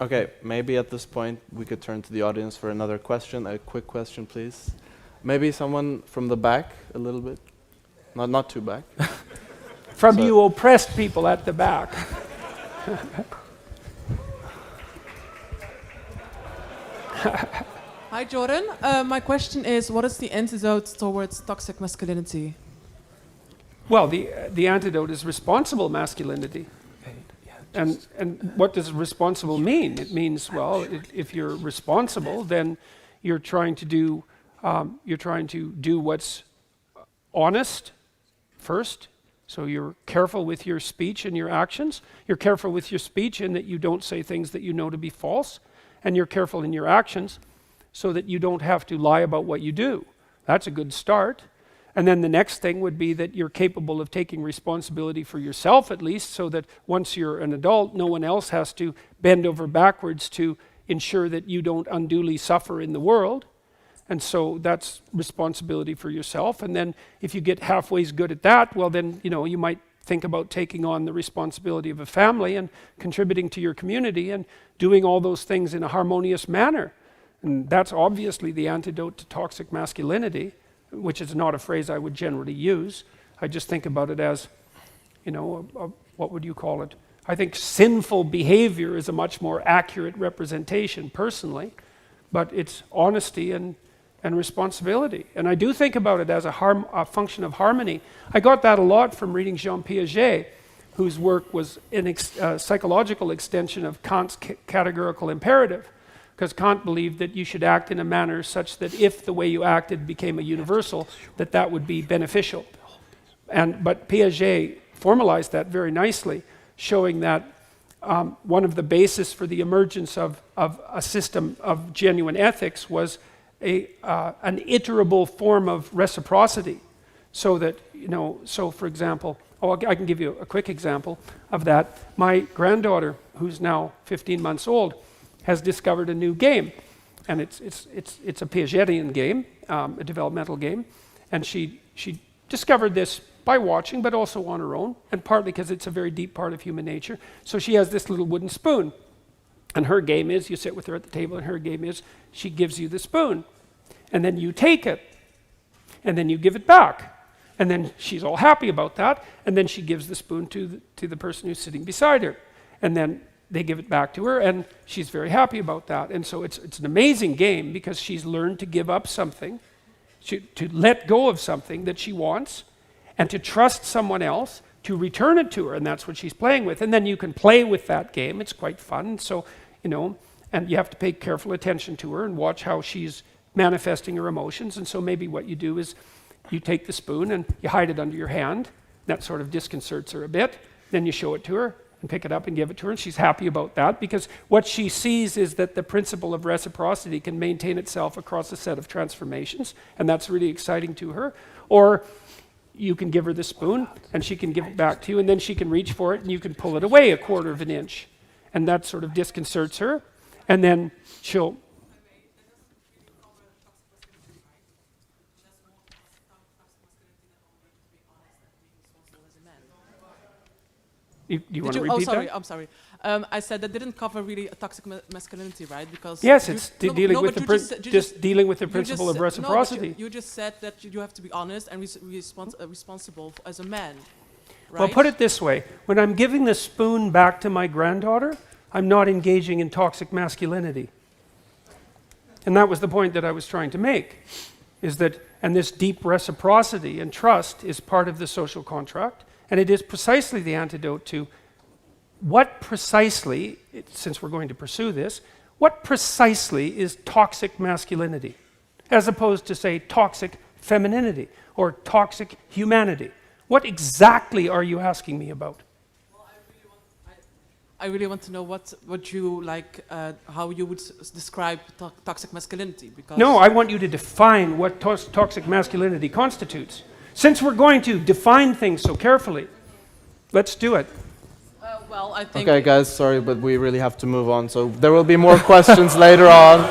Okay, maybe at this point we could turn to the audience for another question. A quick question, please. Maybe someone from the back, a little bit. Not too back. From you oppressed people at the back. Hi, Jordan. My question is, what is the antidote towards toxic masculinity? Well, the antidote is responsible masculinity. And what does responsible mean? It means, well, if you're responsible, then you're trying to do what's honest first. So you're careful with your speech and your actions. You're careful with your speech in that you don't say things that you know to be false. And you're careful in your actions so that you don't have to lie about what you do. That's a good start. And then the next thing would be that you're capable of taking responsibility for yourself at least, so that once you're an adult, no one else has to bend over backwards to ensure that you don't unduly suffer in the world. And so that's responsibility for yourself. And then if you get halfway good at that, well then, you might think about taking on the responsibility of a family and contributing to your community and doing all those things in a harmonious manner. And that's obviously the antidote to toxic masculinity, which is not a phrase I would generally use. I just think about it as, what would you call it? I think sinful behavior is a much more accurate representation personally, but it's honesty and responsibility. And I do think about it as a function of harmony. I got that a lot from reading Jean Piaget, whose work was a psychological extension of Kant's categorical imperative. Because Kant believed that you should act in a manner such that if the way you acted became a universal, that would be beneficial. But Piaget formalized that very nicely, showing that one of the bases for the emergence of a system of genuine ethics was an iterable form of reciprocity. So that, so for example, I can give you a quick example of that. My granddaughter, who's now 15 months old, has discovered a new game, and it's a Piagetian game, a developmental game, and she discovered this by watching, but also on her own, and partly because it's a very deep part of human nature. So she has this little wooden spoon, and her game is you sit with her at the table, and her game is she gives you the spoon, and then you take it, and then you give it back, and then she's all happy about that, and then she gives the spoon to the person who's sitting beside her, and then they give it back to her, and she's very happy about that. And so it's an amazing game because she's learned to give up something, to let go of something that she wants, and to trust someone else to return it to her, and that's what she's playing with. And then you can play with that game. It's quite fun. So, and you have to pay careful attention to her and watch how she's manifesting her emotions. And so maybe what you do is you take the spoon and you hide it under your hand. That sort of disconcerts her a bit. Then you show it to her and pick it up and give it to her, and she's happy about that because what she sees is that the principle of reciprocity can maintain itself across a set of transformations, and that's really exciting to her. Or you can give her the spoon, and she can give it back to you, and then she can reach for it, and you can pull it away 1/4 inch, and that sort of disconcerts her, and then she'll... You want to repeat that? I'm sorry. I said that didn't cover really a toxic masculinity, right? Because yes, it's dealing with the principle of reciprocity. You just said that you have to be honest and responsible as a man, right? Well, put it this way. When I'm giving the spoon back to my granddaughter, I'm not engaging in toxic masculinity. And that was the point that I was trying to make, is that, and this deep reciprocity and trust is part of the social contract. And it is precisely the antidote to what precisely, since we're going to pursue this, what precisely is toxic masculinity, as opposed to, say, toxic femininity or toxic humanity? What exactly are you asking me about? Well, I really want to know what you like, how you would describe toxic masculinity. Because no, I want you to define what toxic masculinity constitutes. Since we're going to define things so carefully, let's do it. Well, I think... Okay, guys, sorry, but we really have to move on. So there will be more questions later on.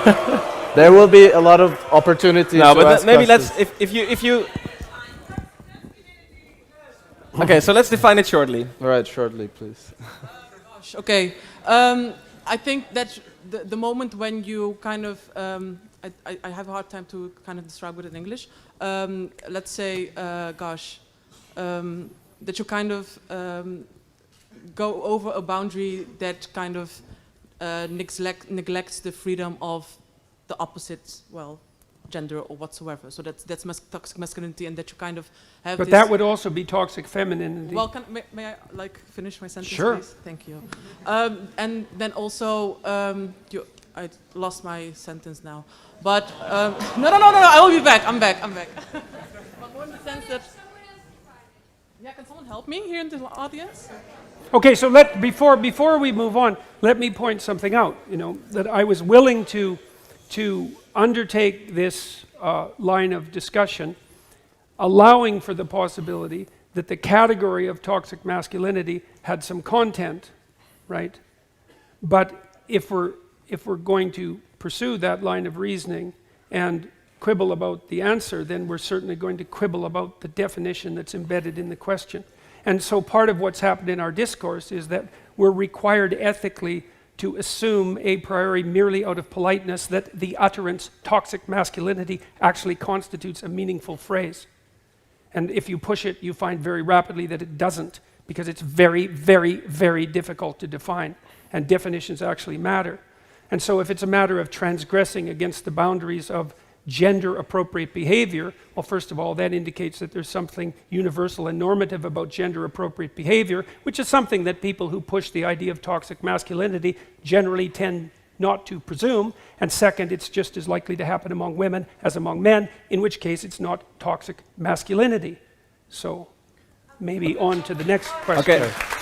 There will be a lot of opportunities to ask maybe questions. if you... Okay, so let's define it shortly. All right, shortly, please. Okay. I think that the moment when you kind of, I have a hard time to kind of describe it in English. Let's say, that you kind of go over a boundary that kind of neglects the freedom of the opposite, well, gender or whatsoever. So that's toxic masculinity, and that you kind of have. But this that would also be toxic femininity. Well, may I like finish my sentence, Sure. please? Thank you. And then also, I lost my sentence now. But no, I will be back. I'm back. But more in the sense that. Yeah, can someone help me here in the audience? Okay, so before we move on, let me point something out. You know, that I was willing to undertake this line of discussion, allowing for the possibility that the category of toxic masculinity had some content, right? But if we're going to pursue that line of reasoning and quibble about the answer, then we're certainly going to quibble about the definition that's embedded in the question. And so part of what's happened in our discourse is that we're required ethically to assume a priori, merely out of politeness, that the utterance toxic masculinity actually constitutes a meaningful phrase. And if you push it, you find very rapidly that it doesn't, because it's very, very, very difficult to define, and definitions actually matter. And so if it's a matter of transgressing against the boundaries of gender-appropriate behavior, well, first of all, that indicates that there's something universal and normative about gender-appropriate behavior, which is something that people who push the idea of toxic masculinity generally tend not to presume. And second, it's just as likely to happen among women as among men, in which case it's not toxic masculinity. So maybe on to the next question. Okay.